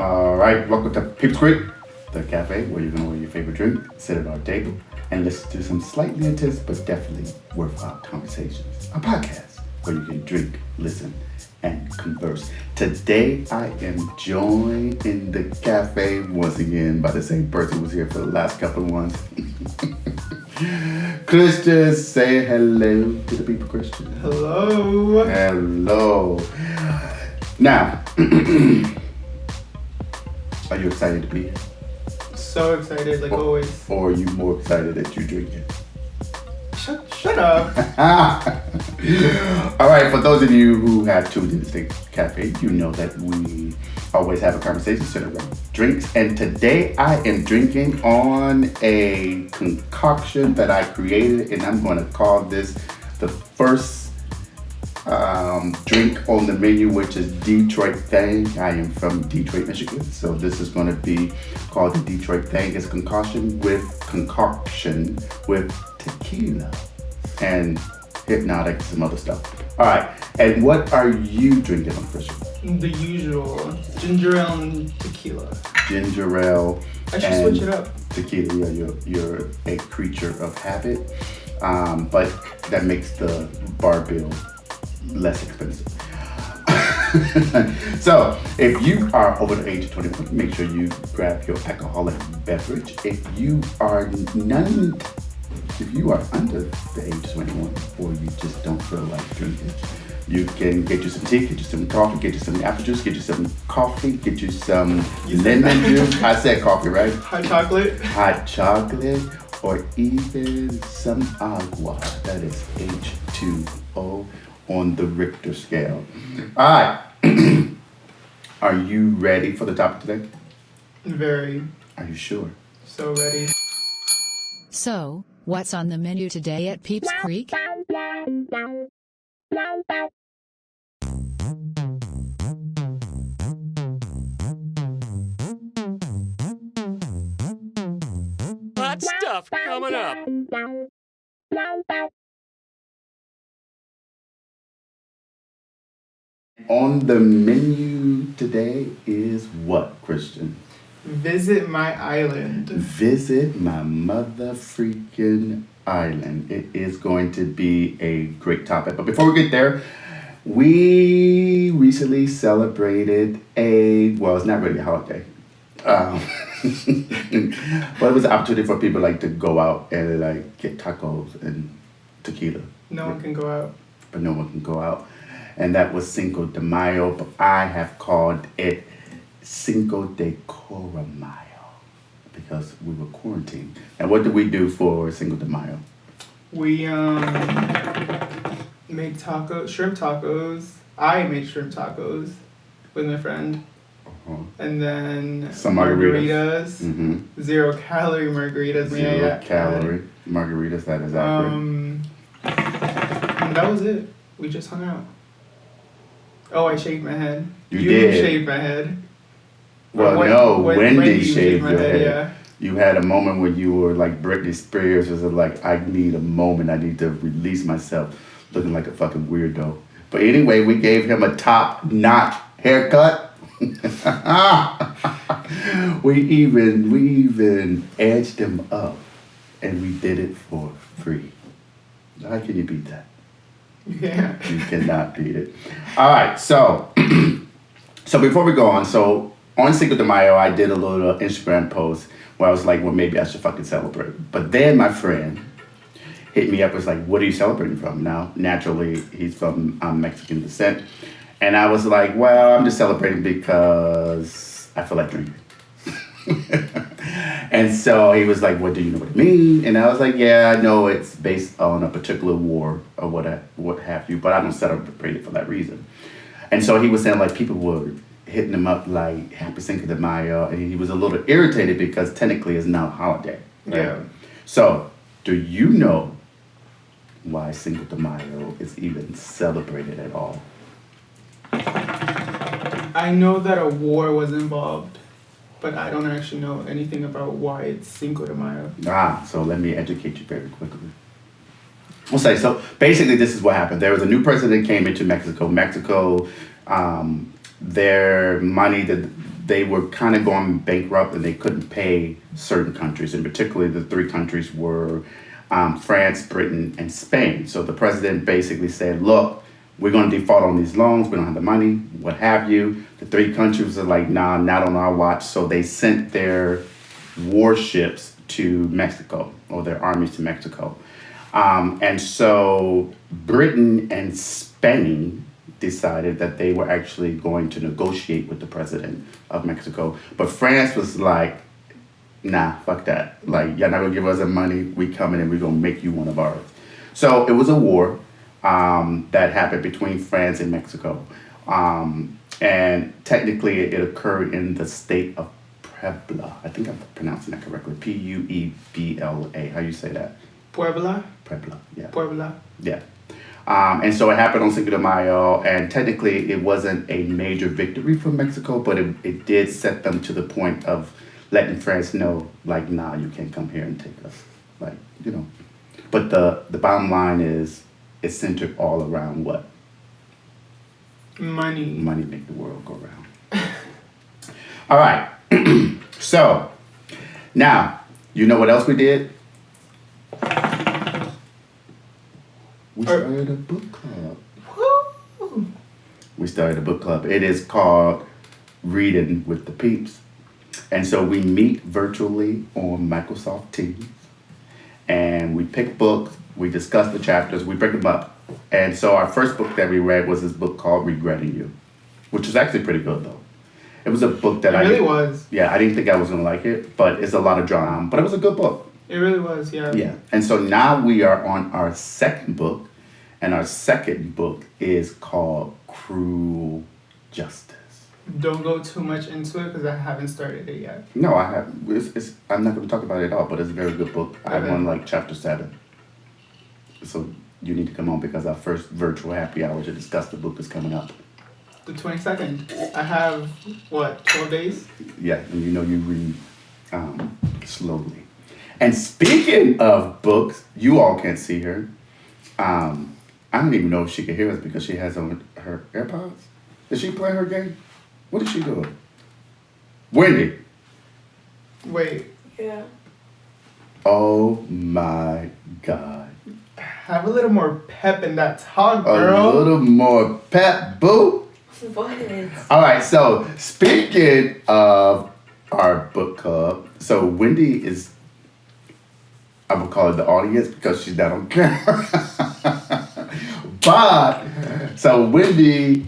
All right, welcome to Peeps Creek, the cafe where you're gonna order your favorite drink, sit at our table, and listen to some slightly intense but definitely worthwhile conversations. A podcast where you can drink, listen, and converse. Today I am joined in the cafe once again by the same person who was here for the last couple of ones. Cristhian, say hello to the people, Cristhian. Hello. Hello. Now, are you excited to be here? So excited, like always. Or are you more excited that you're drinking? Shut up. All right, for those of you who have tuned into the cafe, you know that we always have a conversation centered around drinks. And today I am drinking on a concoction that I created, and I'm going to call this the first drink on the menu, which is Detroit Thang. I am from Detroit, Michigan, so this is going to be called the Detroit Thang. It's concoction with tequila and hypnotic, some other stuff. All right, and what are you drinking on, Christian? The usual ginger ale and tequila. Ginger ale. I should switch it up. Tequila, yeah, you're a creature of habit, but that makes the bar bill less expensive. So, if you are over the age of 21, make sure you grab your alcoholic beverage. If you are under the age of 21, or you just don't feel like drinking, you can get you some tea, get you some coffee, get you some apple juice, get you some coffee, get you some lemon juice. I said coffee, right? Hot chocolate. Hot chocolate, or even some agua. That is H2O on the Richter scale. All right. Are you ready for the topic today? Very. Are you sure? So ready. So, what's on the menu today at Peeps Creek? Hot stuff coming up. On the menu today is what, Christian? Visit my island. Visit my mother freaking island. It is going to be a great topic. But before we get there, we recently celebrated it's not really a holiday. But it was an opportunity for people like to go out and like get tacos and tequila. No one can go out. But no one can go out. And that was Cinco de Mayo, but I have called it Cinco de Mayo because we were quarantined. And what did we do for Cinco de Mayo? We make shrimp tacos. I made shrimp tacos with my friend. Uh-huh. And then Some margaritas. 0 calorie margaritas. 0 calorie margaritas, that is accurate. And that was it. We just hung out. Oh, I shaved my head. You You did. shaved my head. Well, Wendy shaved shaved my your head. Yeah. You had a moment where you were like Britney Spears, was like, I need a moment, I need to release myself, looking like a fucking weirdo. But anyway, we gave him a top-notch haircut. we even edged him up, and we did it for free. How can you beat that? Yeah. You cannot beat it. All right, so before we go on, so on Cinco de Mayo, I did a little Instagram post where I was like, well, maybe I should fucking celebrate. But then my friend hit me up, was like, what are you celebrating from? Now, naturally, he's from Mexican descent. And I was like, well, I'm just celebrating because I feel like drinking. And so he was like, what do you know what it means? And I was like, yeah, I know it's based on a particular war or what have you, but I don't celebrate it for that reason. And so he was saying like people were hitting him up like Happy Cinco de Mayo, and he was a little irritated because technically it's not a holiday. Right? Yeah. So do you know why Cinco de Mayo is even celebrated at all? I know that a war was involved, but I don't actually know anything about why it's Cinco de Mayo. So let me educate you very quickly. We'll say, so basically this is what happened. There was a new president that came into Mexico. Their money, they were kind of going bankrupt and they couldn't pay certain countries. And particularly the three countries were France, Britain, and Spain. So the president basically said, look, we're going to default on these loans. We don't have the money, what have you. The three countries are like, nah, not on our watch. So they sent their warships to Mexico, or their armies to Mexico. And so Britain and Spain decided that they were actually going to negotiate with the president of Mexico. But France was like, nah, fuck that. Like, y'all not gonna give us the money. We coming and we're gonna make you one of ours. So it was a war that happened between France and Mexico. And technically it occurred in the state of Puebla. I think I'm pronouncing that correctly. Puebla. How you say that? Puebla. Puebla, yeah. Puebla. Yeah. And so it happened on Cinco de Mayo, and technically it wasn't a major victory for Mexico, but it did set them to the point of letting France know, like, nah, you can't come here and take us. Like, you know. But the bottom line is, it's centered all around what? Money. Money make the world go round. All right. So, now, you know what else we did? We started a book club. Woo! We started a book club. It is called Reading with the Peeps. And so we meet virtually on Microsoft Teams. And we pick books, we discuss the chapters, we break them up. And so our first book that we read was this book called Regretting You, which was actually pretty good though. It was a book that It really was. Yeah, I didn't think I was gonna like it, but it's a lot of drama. But it was a good book. It really was, yeah. Yeah. And so now we are on our second book, and our second book is called Cruel Justice. Don't go too much into it because I haven't started it yet. No, I have. I'm not going to talk about it at all, but it's a very good book. I'm Okay. on like chapter 7. So you need to come on because our first virtual happy hour to discuss the book is coming up. The 22nd. I have, what, 12 days? Yeah, and you know you read slowly. And speaking of books, you all can't see her. I don't even know if she can hear us because she has on her AirPods. Is she playing her game? What is she doing? Wendy. Wait, Yeah. Oh my God. have a little more pep in that talk, A girl. little more pep, boo. What? All right, so speaking of our book club, so Wendy is, I'm gonna call it the audience because she's not on camera. But, so Wendy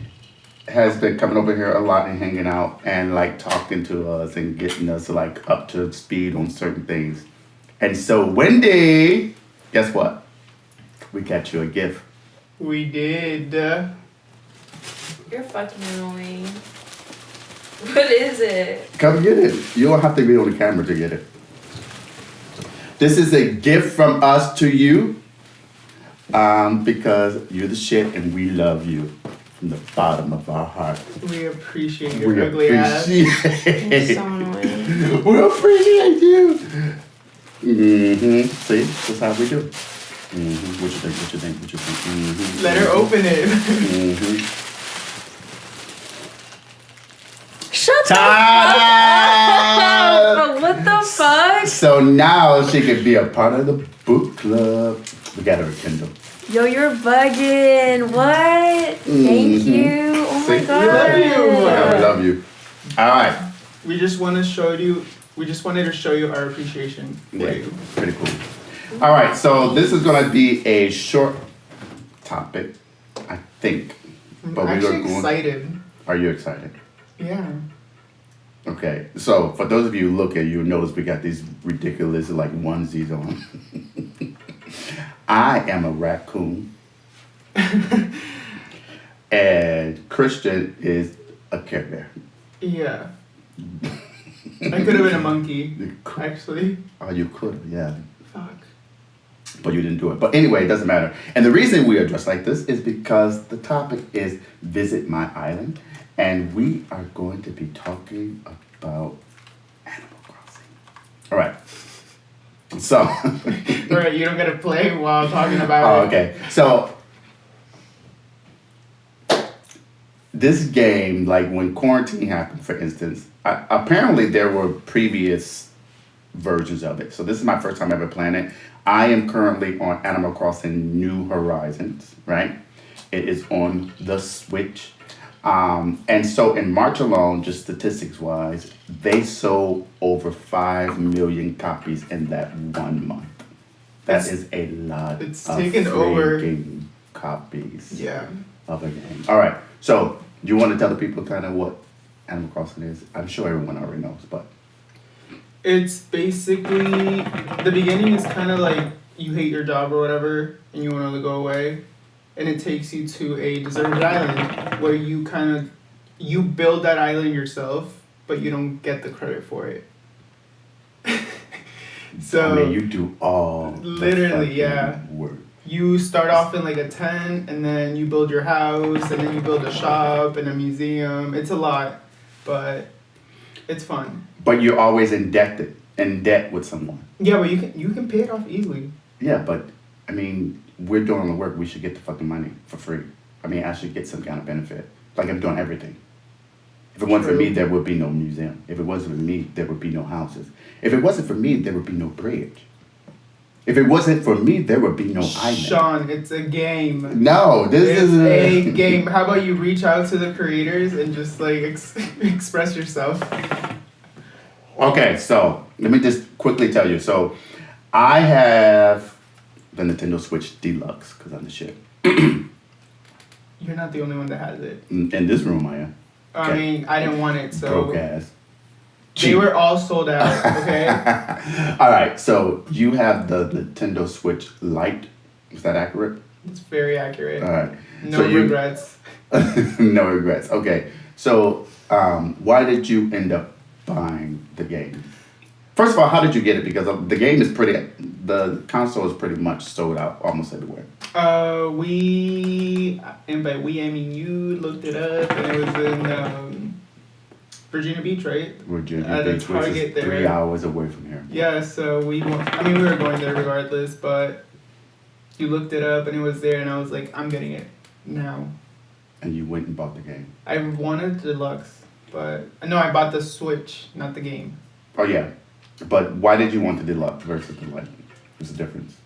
has been coming over here a lot and hanging out and like talking to us and getting us like up to speed on certain things. And so Wendy, guess what? We got you a gift. We did. You're fucking annoying. What is it? Come get it. You don't have to be on the camera to get it. This is a gift from us to you because you're the shit and we love you from the bottom of our heart. We appreciate your We ugly ass. You're appreciate so annoying. we appreciate you. Mm-hmm. See, that's how we do. Mm-hmm. What you think? What you think? What you think? Mm-hmm. Let her open it. Mm-hmm. Shut the Ta-da! fuck up! What the fuck? So now she can be a part of the book club. We got her a Kindle. Yo, you're bugging. What? Thank you. Oh my See? god. We love you. Yeah, we love you. All right. We just want to show you. We just wanted to show you our appreciation for Yeah, you. pretty cool. All right, so this is gonna be a short topic, I think. I'm But actually we're going. excited. Are you excited? Yeah. Okay, so for those of you who look at, you'll notice we got these ridiculous like onesies on. I am a raccoon, and Christian is a Care Bear. Yeah. I could have been a monkey, actually. Oh, you could, yeah. Fuck. But you didn't do it. But anyway, it doesn't matter. And the reason we are dressed like this is because the topic is Visit My Island. And we are going to be talking about Animal Crossing. All right. So. Alright, you don't get to play while talking about Oh, it. okay. So. this game, like when quarantine happened, for instance, apparently there were previous versions of it. So this is my first time ever playing it. I am currently on Animal Crossing New Horizons, right? It is on the Switch. And so in March alone, just statistics wise, they sold over 5 million copies in that 1 month. That is a lot It's of taken over. freaking copies Yeah. of a game. All right. So you want to tell the people kind of what Animal Crossing is? I'm sure everyone already knows, but It's basically the beginning is kind of like you hate your job or whatever, and you want to go away, and it takes you to a deserted island where you build that island yourself, but you don't get the credit for it. So I mean, you do all literally, the yeah. work. You start off in like a tent, and then you build your house, and then you build a shop and a museum. It's a lot, but it's fun. But you're always in debt with someone. Yeah, but you can pay it off easily. Yeah, but I mean, we're doing the work. We should get the fucking money for free. I mean, I should get some kind of benefit. Like I'm doing everything. If it wasn't for me, there would be no museum. If it wasn't for me, there would be no houses. If it wasn't for me, there would be no bridge. If it wasn't for me, there would be no island. Sean, it's a game. No, this It's is a game. How about you reach out to the creators and just like express yourself? Okay, so let me just quickly tell you. So I have the Nintendo Switch Deluxe because I'm the shit. You're not the only one that has it. In this room, I am. I Okay. mean, I didn't want it, so Broke ass. they were all sold out. Okay. All right, so you have the Nintendo Switch Lite. Is that accurate? It's very accurate. All right. No So you- regrets. No regrets. Okay, so why did you end up buying the game? First of all, how did you get it? Because the game is the console is pretty much sold out almost everywhere. And by we I mean you looked it up, and it was in Virginia Beach, right? Virginia At a Beach, which Target is there. 3 hours away from here. Yeah, so we were going there regardless, but you looked it up and it was there, and I was like, I'm getting it now. And you went and bought the game. I wanted the deluxe, but no, I bought the Switch, not the game. Oh yeah, but why did you want the deluxe versus the Lite? What's the difference?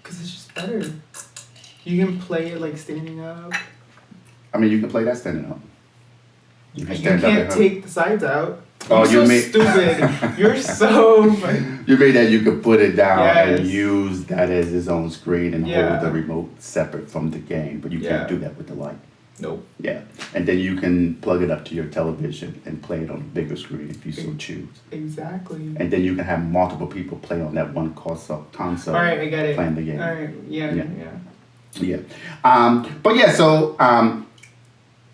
Cause it's just better. You can play it like standing up. I mean, you can play that standing up. You You stand up can't and take the sides out. Oh, You're you so made- stupid. You're so. You made that you could put it down and Yes. use that as its own screen and Yeah. hold the remote separate from the game, but you Yeah. can't do that with the Lite. Nope. Yeah, and then you can plug it up to your television and play it on a bigger screen if you so choose. Exactly. And then you can have multiple people play on that one console. All right, I get it. Playing the game. All right. Yeah. Yeah. Yeah. Yeah. But yeah, so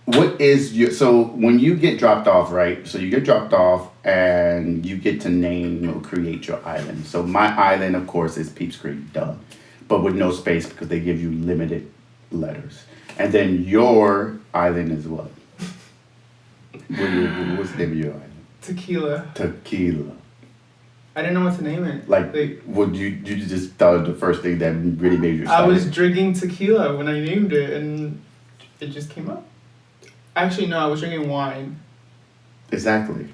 what is your, so when you get dropped off, right? So you get dropped off and you get to name or create your island. So my island, of course, is Peeps Creek, duh. But with no space because they give you limited letters. And then your island is what? What's the name of your island? Tequila. Tequila. I didn't know what to name it. Like, would you just thought of the first thing that really made you I excited? was drinking tequila when I named it, and it just came up. Actually, no, I was drinking wine. Exactly.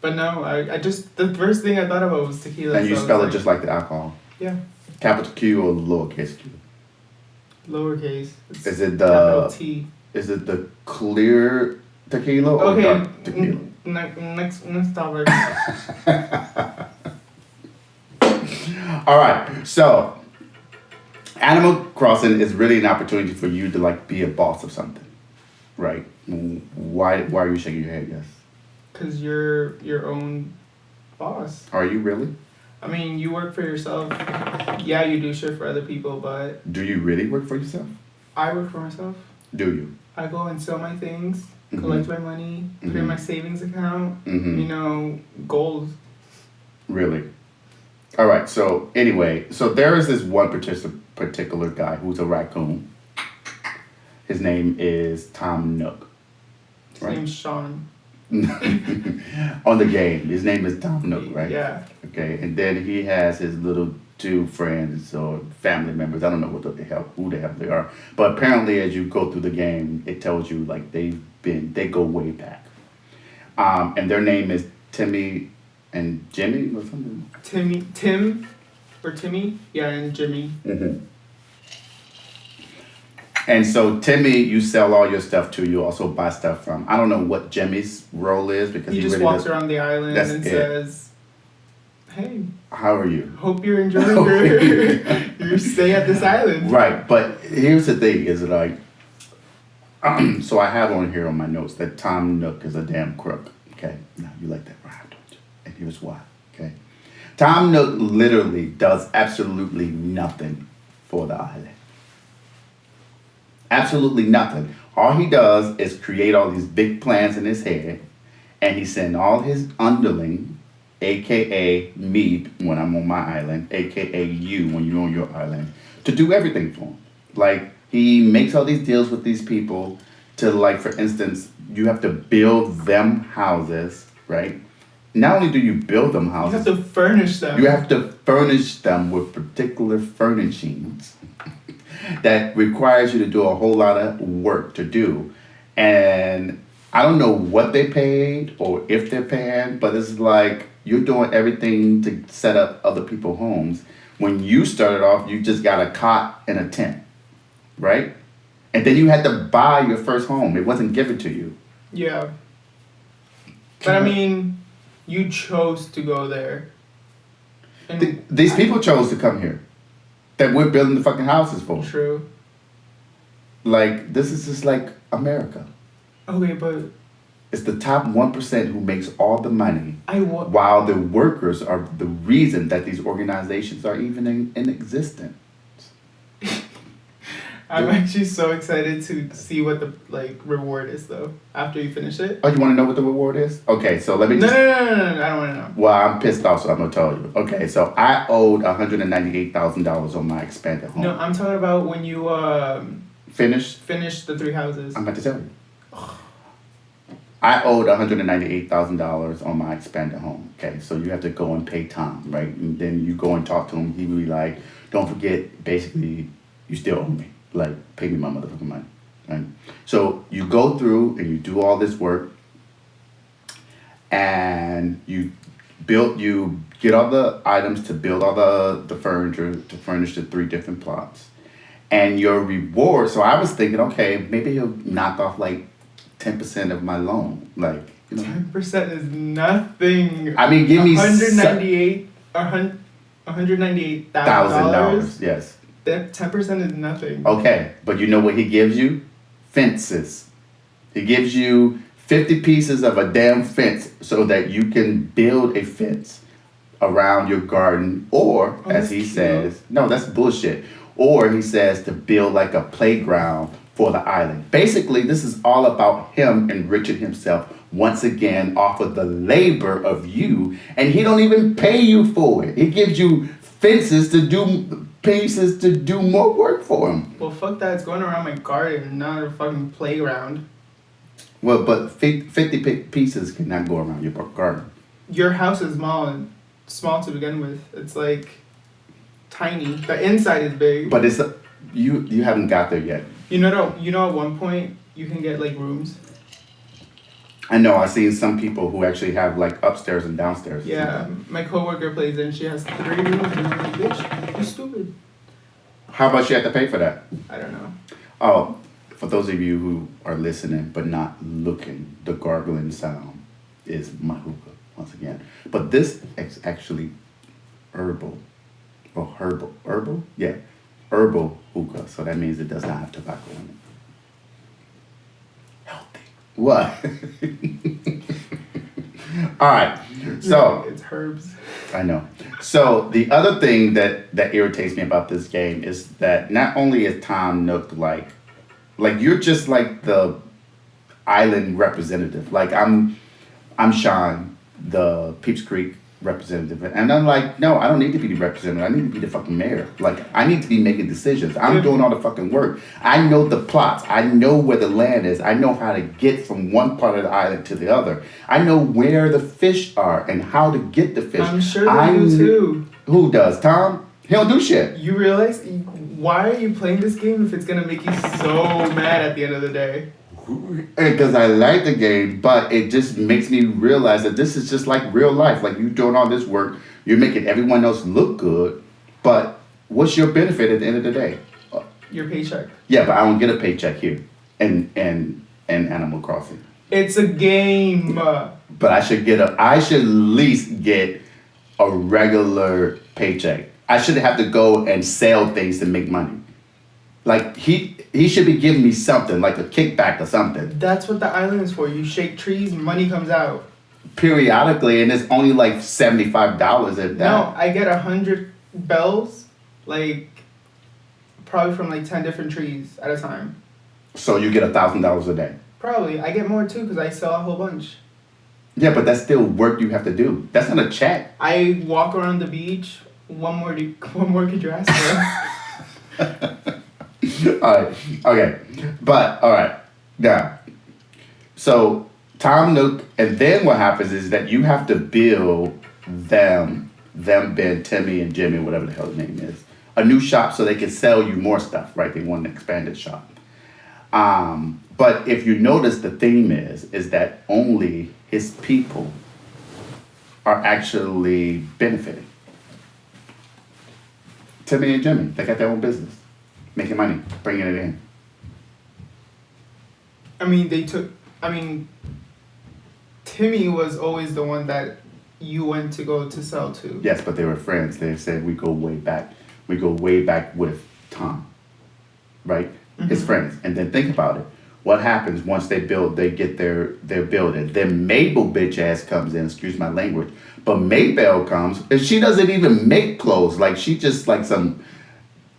But no, I just, the first thing I thought about was tequila. And you so I was spell it just like the alcohol. Yeah, Capital Q or lowercase q? lowercase. It's Is it capital the T. is it the clear tequila or Okay, dark tequila? next topic. All right, so Animal Crossing is really an opportunity for you to like be a boss of something, right? Why are you shaking your head? Yes. Because you're your own boss. Are you really? I mean, you work for yourself. Yeah, you do shit for other people, but Do you really work for yourself? I work for myself. Do you? I go and sell my things, Mhm. collect my money, put it in Mhm. my savings account, Mm-hmm. you know, gold. Really? All right. So anyway, so there is this one particular guy who's a raccoon. His name is Tom Nook. His Right. name's Sean. On the game. His name is Tom Nook, right? Yeah. Okay, and then he has his little two friends or family members. I don't know who the hell they are. But apparently, as you go through the game, it tells you like they go way back. And their name is Timmy and Jimmy or something. Tim or Timmy, yeah, and Jimmy. Mm-hmm. And so Timmy, you sell all your stuff to. You also buy stuff from. I don't know what Jimmy's role is because He just really walks does, around the island that's and it. says, "Hey, how are you? hope you're enjoying your stay at this island." Right, but here's the thing: is like, so I have on here on my notes that Tom Nook is a damn crook. Okay, now you like that rhyme, don't you? And here's why. Okay, Tom Nook literally does absolutely nothing for the island. Absolutely nothing. All he does is create all these big plans in his head, and he sends all his underling, aka me when I'm on my island, aka you when you're on your island, to do everything for him. Like he makes all these deals with these people to, like, for instance, you have to build them houses, right? Not only do you build them You houses, have to furnish them. you have to furnish them with particular furnishings that requires you to do a whole lot of work to do. And I don't know what they paid or if they're paying, but it's like you're doing everything to set up other people's homes. When you started off, you just got a cot and a tent, right? And then you had to buy your first home. It wasn't given to you. Yeah. But I mean, you chose to go there. And These people chose to come here that we're building the fucking houses for. True. Like, this is just like America. Okay, but It's the top 1% who makes all the money, I while the workers are the reason that these organizations are even in existence. I'm actually so excited to see what the reward is though after you finish it. Oh, you want to know what the reward is? Okay, so let me No, just... no, I don't want to know. Well, I'm pissed off, so I'm going to tell you. Okay, so I owed $198,000 on my expanded home. No, I'm talking about when you Finished? finish the 3 houses. I'm about to tell you. I owed $198,000 on my expanded home. Okay, so you have to go and pay Tom, right? And then you go and talk to him. He will be like, don't forget, basically, you still owe me. Like, pay me my motherfucking money, right? So you go through and you do all this work, and you get all the items to build all the furniture to furnish the 3 different plots. And your reward, so I was thinking, okay, maybe he'll knock off like 10% of my loan. Like, you know. 10% is nothing. I mean, give me $198,000. Yes. That 10% is nothing. Okay, but you know what he gives you? Fences. He gives you 50 pieces of a damn fence so that you can build a fence around your garden, or as he says, no, that's bullshit. Or he says to build like a playground for the island. Basically, this is all about him enriching himself once again off of the labor of you, and he don't even pay you for it. He gives you fences to do pieces to do more work for him. Well, fuck that. It's going around my garden, not a fucking playground. Well, but 50 pieces cannot go around your garden. Your house is small to begin with. It's like tiny. The inside is big. But it's you haven't got there yet. You know at one point you can get like rooms. I know. I've seen some people who actually have like upstairs and downstairs. Yeah, my coworker plays there and she has 3 rooms and I'm like, bitch, you're stupid. How much you have to pay for that? I don't know. Oh, for those of you who are listening but not looking, the gargling sound is my hookah once again. But this is actually herbal. Yeah, herbal hookah. So that means it does not have tobacco in it. Healthy. What? All right. So it's herbs. I know. So the other thing that irritates me about this game is that not only is Tom Nook like you're just like the island representative. Like I'm Sean, the Peeps Creek representative. And I'm like, no, I don't need to be the representative. I need to be the fucking mayor. Like, I need to be making decisions. I'm doing all the fucking work. I know the plots. I know where the land is. I know how to get from one part of the island to the other. I know where the fish are and how to get the fish. I'm sure they do too. Who does? Tom? He don't do shit. You realize, why are you playing this game if it's gonna make you so mad at the end of the day? Because I like the game, but it just makes me realize that this is just like real life. Like, you doing all this work, you're making everyone else look good, but what's your benefit at the end of the day? Your paycheck. Yeah, but I don't get a paycheck here in Animal Crossing. It's a game. But I should at least get a regular paycheck. I shouldn't have to go and sell things to make money. Like, he should be giving me something, like a kickback or something. That's what the island is for. You shake trees, money comes out. Periodically, and it's only like $75 at that. No, I get 100 bells, like, probably from like 10 different trees at a time. So you get $1,000 a day. Probably. I get more too because I sell a whole bunch. Yeah, but that's still work you have to do. That's not a check. I walk around the beach. What more could you ask for? Alright, okay. But, alright. Now, so Tom Nook, and then what happens is that you have to build them Ben, Timmy, and Jimmy, whatever the hell his name is, a new shop so they can sell you more stuff, right? They want an expanded shop. But if you notice, the theme is that only his people are actually benefiting. Timmy and Jimmy, they got their own business, making money, bringing it in. Timmy was always the one that you went to go to sell to. Yes, but they were friends. They said we go way back. We go way back with Tom, right? Mm-hmm. His friends. And then think about it. What happens once they get their building? Then Mabel bitch ass comes in, excuse my language, but Maybell comes and she doesn't even make clothes. Like, she just like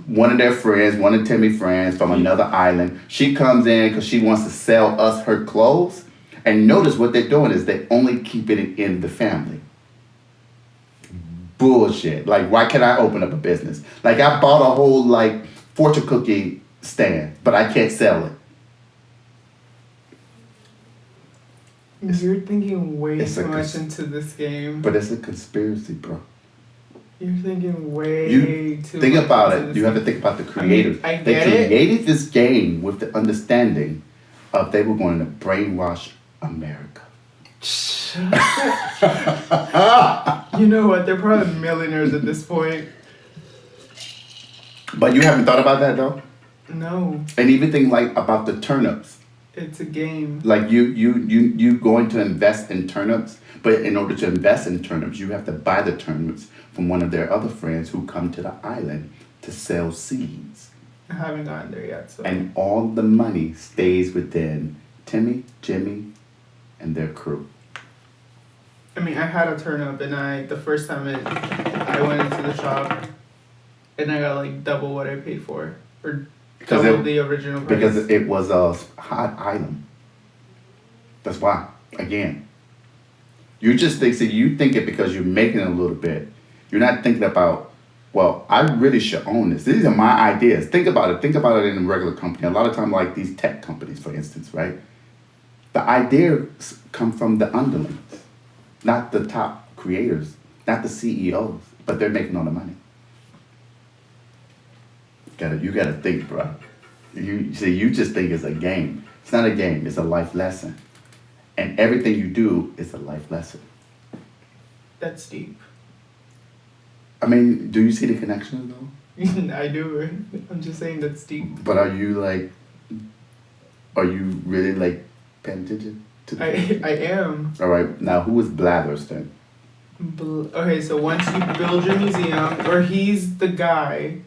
one of their friends, one of Timmy's friends from another island. She comes in because she wants to sell us her clothes. And notice what they're doing is they only keep it in the family. Bullshit. Like, why can't I open up a business? Like, I bought a whole like fortune cookie stand, but I can't sell it. You're thinking way It's too much into this game. But it's a conspiracy, bro. You're thinking way too think much about into it. this You have to game. think about the creators. I get They it. created this game with the understanding of they were going to brainwash America. You know what? They're probably millionaires at this point. But you haven't thought about that though? No. And even think like about the turnips. It's a game. Like you going to invest in turnips, but in order to invest in turnips, you have to buy the turnips from one of their other friends who come to the island to sell seeds. I haven't gotten there yet. So. And all the money stays within Timmy, Jimmy, and their crew. I mean, I had a turnip, and the first time I went into the shop, and I got like double what I paid for, or double the original price. Because it was a hot item. That's why. Again, you just think it because you're making it a little bit. You're not thinking about, well, I really should own this. These are my ideas. Think about it. Think about it in a regular company. A lot of time, like these tech companies, for instance, right? The ideas come from the underlings, not the top creators, not the CEOs, but they're making all the money. You gotta think, bro. You just think it's a game. It's not a game. It's a life lesson, and everything you do is a life lesson. That's deep. I mean, do you see the connection though? I do. I'm just saying that's deep. But are you really like paying attention to the I am. All right, now who is Blathers then? Okay, so once you build your museum, or he's the guy,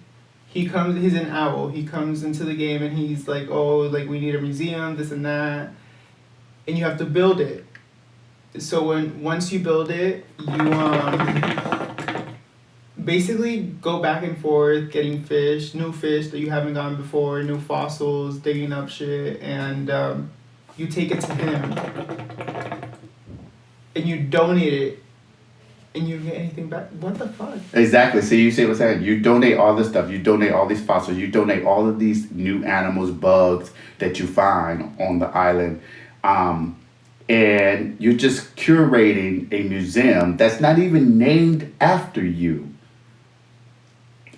he's an owl. He comes into the game and he's like, oh, like we need a museum, this and that. And you have to build it. So once you build it, you basically go back and forth getting new fish that you haven't gotten before, new fossils, digging up shit, and you take it to him and you donate it and you don't get anything back. What the fuck? Exactly. See, you see what I'm saying? You donate all this stuff. You donate all these fossils. You donate all of these new animals, bugs that you find on the island. And you're just curating a museum that's not even named after you.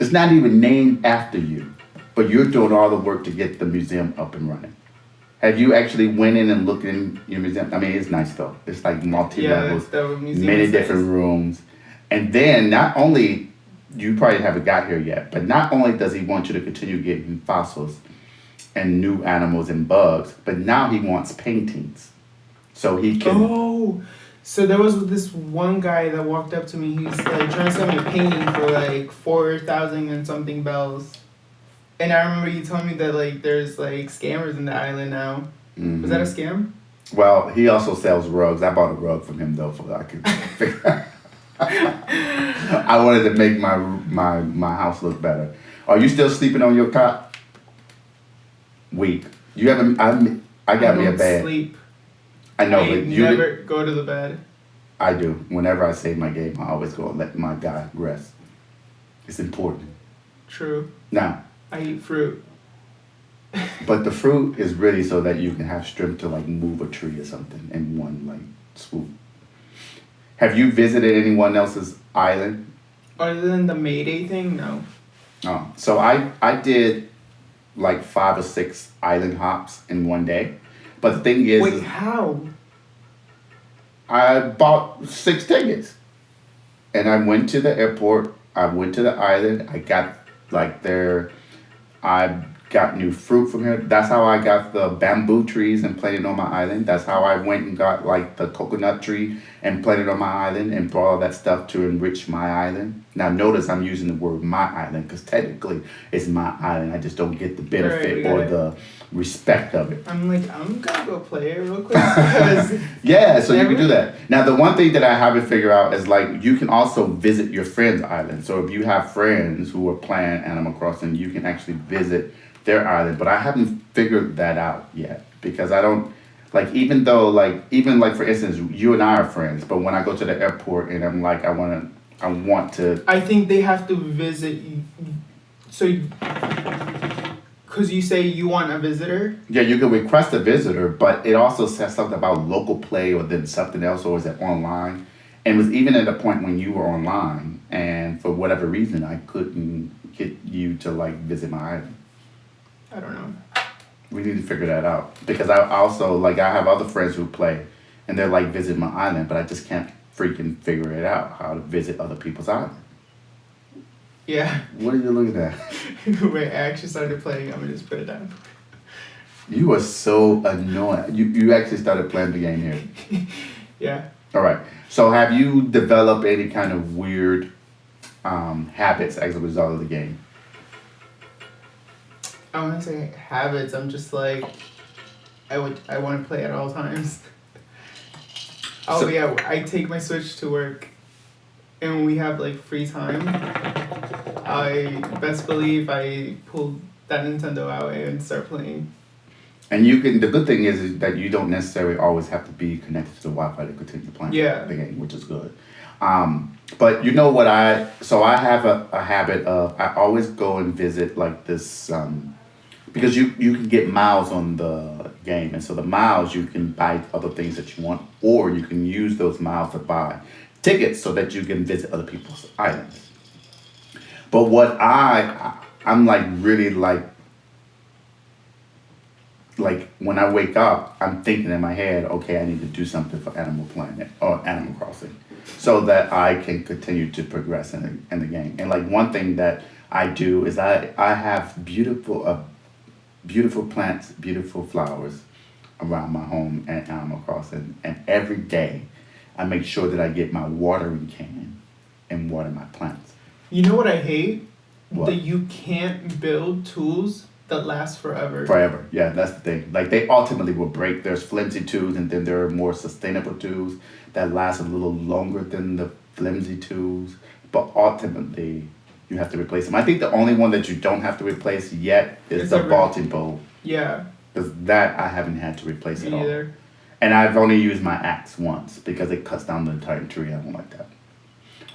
It's not even named after you. But you're doing all the work to get the museum up and running. Have you actually went in and looked in your museum? I mean, it's nice though. It's like multi-levels, the museum many is different nice. rooms. And then not only, you probably haven't got here yet, but not only does he want you to continue getting fossils and new animals and bugs, but now he wants paintings. So he can... Oh, so there was this one guy that walked up to me. He's like trying to sell me a painting for like 4,000 and something bells. And I remember you telling me that like there's like scammers in the island now. Mhm. Was that a scam? Well, he also sells rugs. I bought a rug from him though, so I could figure. I wanted to make my house look better. Are you still sleeping on your cot? Weak. You haven't. I got me a don't bed. Sleep. I know, I but you. never go to the bed. I do. Whenever I save my game, I always go and let my guy rest. It's important. True. Now, I eat fruit. but the fruit is really so that you can have strength to like move a tree or something in one like swoop. Have you visited anyone else's island? Other than the Mayday thing, no. Oh, so I did like 5 or 6 island hops in one day. But the thing is, Wait, how? I bought 6 tickets. And I went to the airport, I went to the island, I got like I got new fruit from here. That's how I got the bamboo trees and planted on my island. That's how I went and got like the coconut tree and planted on my island and brought all that stuff to enrich my island. Now notice I'm using the word my island because technically it's my island. I just don't get the benefit Right, or right. the respect of it. I'm like, I'm gonna go play it real quick because Yeah, so you can do that. Now, the one thing that I haven't figured out is like you can also visit your friend's island. So if you have friends who are playing Animal Crossing, you can actually visit their island. But I haven't figured that out yet because I don't like even though like even like for instance, you and I are friends, but when I go to the airport and I'm like I want to. I think they have to visit you. So, because you say you want a visitor. Yeah, you can request a visitor, but it also says something about local play or then something else, or is it online? And it was even at a point when you were online, and for whatever reason, I couldn't get you to like visit my island. I don't know. We need to figure that out because I also like I have other friends who play, and they're like visit my island, but I just can't freaking figure it out how to visit other people's island. Yeah. What are you looking at? Wait, I actually started playing. I'm gonna just put it down. You are so annoying. You actually started playing the game here. Yeah. All right. So have you developed any kind of weird habits as a result of the game? I want to say habits. I'm just like, I want to play at all times. So- I take my Switch to work, and when we have like free time, I best believe I pull that Nintendo out and start playing. And you can. The good thing is that you don't necessarily always have to be connected to the Wi-Fi to continue playing Yeah. the game, which is good. But you know what I have a habit of I always go and visit like this because you can get miles on the game, and so the miles you can buy other things that you want, or you can use those miles to buy tickets so that you can visit other people's islands. But what I'm like really like when I wake up, I'm thinking in my head, okay, I need to do something for Animal Planet or Animal Crossing so that I can continue to progress in the game. And like one thing that I do is I have beautiful plants, beautiful flowers around my home and Animal Crossing. And every day I make sure that I get my watering can and water my plants. You know what I hate? What? That you can't build tools that last forever. Forever. Yeah, that's the thing. Like they ultimately will break. There's flimsy tools and then there are more sustainable tools that last a little longer than the flimsy tools. But ultimately you have to replace them. I think the only one that you don't have to replace yet is Is the it vaulting bowl. Yeah. Because that I haven't had to replace Me at all. either. And I've only used my axe once because it cuts down the entire tree. I don't like that.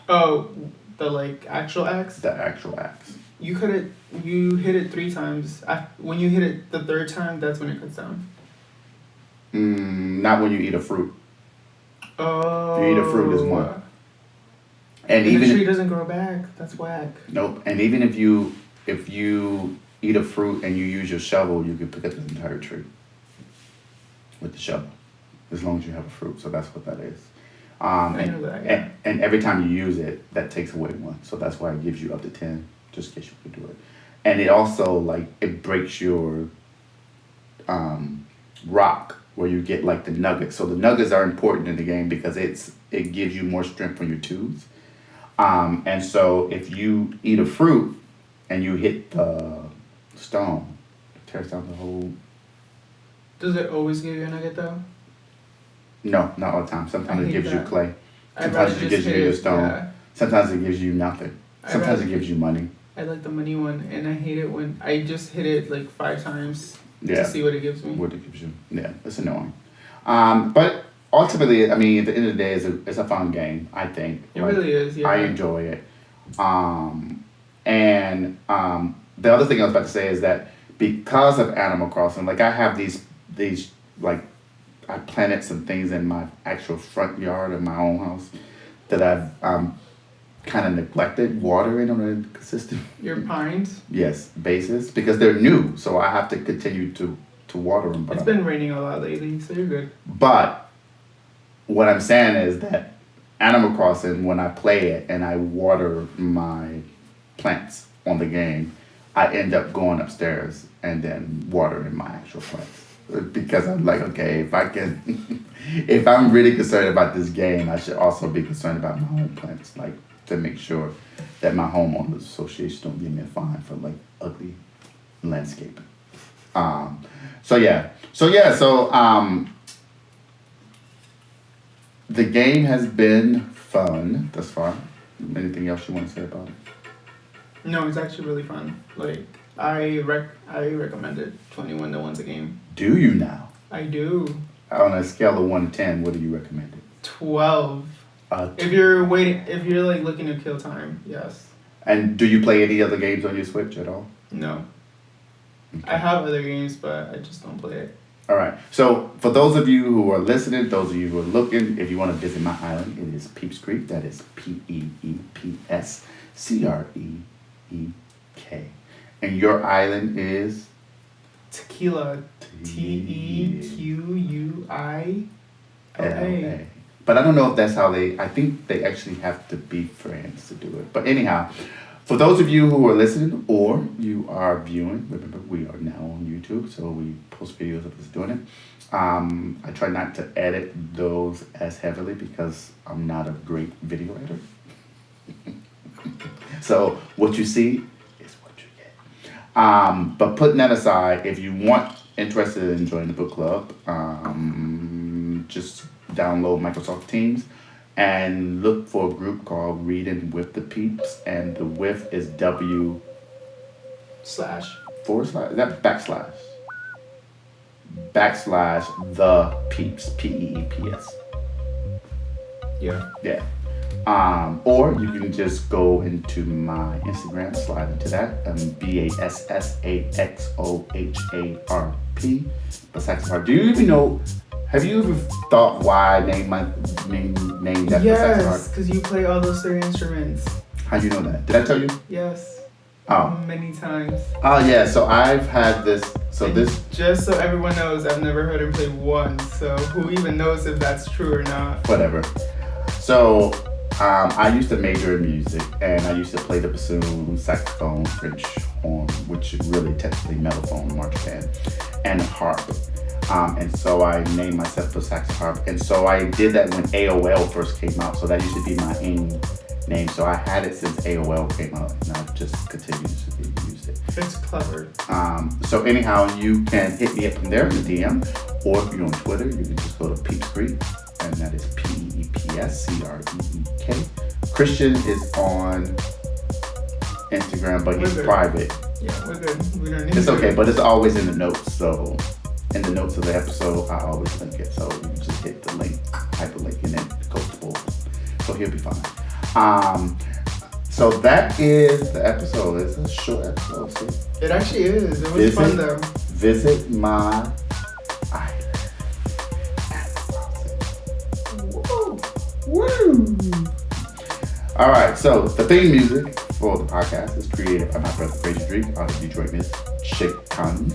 Oh, the like actual axe. The actual axe. You hit it 3 times. When you hit it the 3rd time, that's when it cuts down. Not when you eat a fruit. Oh. If you eat a fruit, it's 1. And even the tree doesn't grow back. That's whack. Nope. And even if you eat a fruit and you use your shovel, you can pick up the entire tree with the shovel, as long as you have a fruit. So that's what that is. I know that. Yeah. And every time you use it, that takes away 1. So that's why it gives you up to 10, just in case you can do it. And it also like it breaks your rock where you get like the nuggets. So the nuggets are important in the game because it gives you more strength on your tubes. And so if you eat a fruit and you hit the stone, it tears down the whole. Does it always give you a nugget though? No, not all the time. Sometimes it gives you clay. I'd Sometimes rather it just gives you hit a it, stone. yeah. Sometimes it gives you nothing. Sometimes it gives you money. I like the money one, and I hate it when I just hit it like 5 times Yeah. to see what it gives me. What it gives you. Yeah, it's annoying. But ultimately, I mean, at the end of the day, it's a fun game, I think. It really is, yeah. I enjoy it. And the other thing I was about to say is that because of Animal Crossing, like I have these like I planted some things in my actual front yard of my own house that I've kind of neglected watering on a consistent Your pines? basis because they're new, so I have to continue to water them. But It's been raining a lot lately, so you're good. But what I'm saying is that Animal Crossing, when I play it and I water my plants on the game, I end up going upstairs and then watering my actual plants. Because I'm like, okay, if I'm really concerned about this game, I should also be concerned about my own plants, like to make sure that my homeowners association don't give me a fine for like ugly landscaping. The game has been fun thus far. Anything else you want to say about it? No, it's actually really fun. Like I recommend it 21 to 1's a game. Do you now? I do. On a scale of 1 to 10, what do you recommend it? 12. If you're like looking to kill time, yes. And do you play any other games on your Switch at all? No. I have other games, but I just don't play it. All right. So for those of you who are listening, those of you who are looking, if you want to visit my island, it is Peeps Creek. That is PeepsCreek. And your island is? Tequila. Tequila. But I don't know if that's how I think they actually have to be friends to do it. But anyhow, for those of you who are listening or you are viewing, remember we are now on YouTube, so we post videos of us doing it. I try not to edit those as heavily because I'm not a great video editor. So what you see is what you get. But putting that aside, if you interested in joining the book club, just download Microsoft Teams and look for a group called Reading with the Peeps, and the with is W/ Is that / the Peeps, PEEPS. Yeah. Yeah. Or you can just go into my Instagram, slide into that, BASSAXOHARP, Basaxoharp. Do you even know? Have you ever thought why I named that Basaxoharp? Yes, because you play all those 3 instruments. How'd you know that? Did I tell you? Yes. Oh. Many times. Oh yeah. So I've had this. Just so everyone knows, I've never heard him play one. So who even knows if that's true or not? Whatever. So. I used to major in music, and I used to play the bassoon, saxophone, French horn, which is really technically mellophone, marchpan, and harp. And so I named myself Basaxoharp. And so I did that when AOL first came out. So that used to be my AIM name. So I had it since AOL came out, and I've just continued to use it. It's clever. So anyhow, you can hit me up from there in the DM, or if you're on Twitter, you can just go to Peeps Creek, and that is PEEPSCREEK. Cristhian is on Instagram, but he's private. Yeah, we're good. We don't need It's okay, but it's always in the notes. So in the notes of the episode, I always link it. So you can just hit the link, hyperlink, and then go forward. So he'll be fine. So that is the episode. It's a short episode. See? It actually is. It was fun though. Visit my island. Woo! All right, so the theme music for the podcast is created by my brother Crazy Drake out of Detroit, Michigan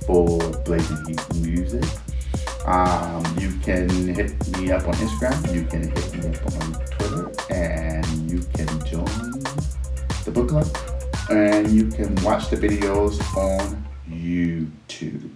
for Blazing Heat Music. You can hit me up on Instagram. You can hit me up on Twitter, and you can join the book club, and you can watch the videos on YouTube.